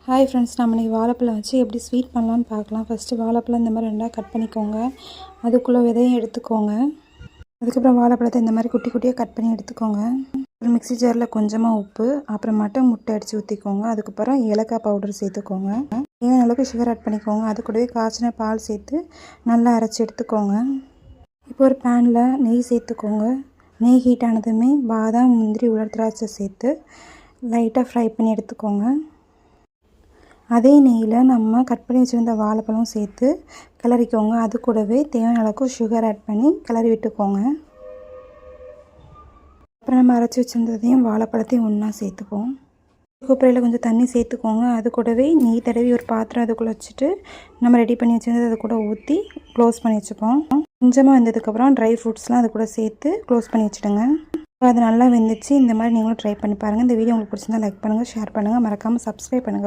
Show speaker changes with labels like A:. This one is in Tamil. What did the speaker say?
A: ஹாய் ஃப்ரெண்ட்ஸ், நம்ம இன்றைக்கி வாழைப்பழம் வச்சு எப்படி ஸ்வீட் பண்ணலான்னு பார்க்கலாம். ஃபஸ்ட்டு வாழைப்பழம் இந்த மாதிரி ரெண்டாக கட் பண்ணிக்கோங்க. அதுக்குள்ளே விதையும் எடுத்துக்கோங்க. அதுக்கப்புறம் வாழைப்பழத்தை இந்த மாதிரி குட்டி குட்டியாக கட் பண்ணி எடுத்துக்கோங்க. ஒரு மிக்ஸி ஜாரில் கொஞ்சமாக உப்பு, அப்புறமாட்ட முட்டை அடித்து ஊற்றிக்கோங்க. அதுக்கப்புறம் ஏலக்காய் பவுடர் சேர்த்துக்கோங்க. தேவையான அளவுக்கு சுகர் ஆட் பண்ணிக்கோங்க. அது கூடவே காய்ச்சின பால் சேர்த்து நல்லா அரைச்சி எடுத்துக்கோங்க. இப்போ ஒரு பேனில் நெய் சேர்த்துக்கோங்க. நெய் ஹீட் ஆனதுமே பாதாம், முந்திரி, உலர் திராட்சை சேர்த்து லைட்டாக ஃப்ரை பண்ணி எடுத்துக்கோங்க. அதே நெய்யில் நம்ம கட் பண்ணி வச்சுருந்த வாழைப்பழம் சேர்த்து கிளறிக்கோங்க. அது கூடவே தேவையான அளவுக்கு சுகர் ஆட் பண்ணி கிளறி விட்டுக்கோங்க. அப்புறம் நம்ம அரைச்சி வச்சுருந்ததையும் வாழைப்பழத்தையும் ஒன்றா சேர்த்துப்போம். கூப்பரையில் கொஞ்சம் தண்ணி சேர்த்துக்கோங்க. அது கூடவே நெய் தடவி ஒரு பாத்திரம் அதுக்குள்ளே வச்சுட்டு நம்ம ரெடி பண்ணி வச்சுருந்தது அது கூட ஊற்றி க்ளோஸ் பண்ணி வச்சுப்போம். கொஞ்சமாக வெந்ததுக்கப்புறம் ட்ரை ஃப்ரூட்ஸ்லாம் அது கூட சேர்த்து க்ளோஸ் பண்ணி வச்சுடுங்க. அது நல்லா வெந்துச்சு. இந்த மாதிரி நீங்களும் ட்ரை பண்ணி பாருங்கள். இந்த வீடியோ உங்களுக்கு பிடிச்சிருந்தா லைக் பண்ணுங்கள், ஷேர் பண்ணுங்கள், மறக்காமல் சப்ஸ்கிரைப் பண்ணுங்கள்.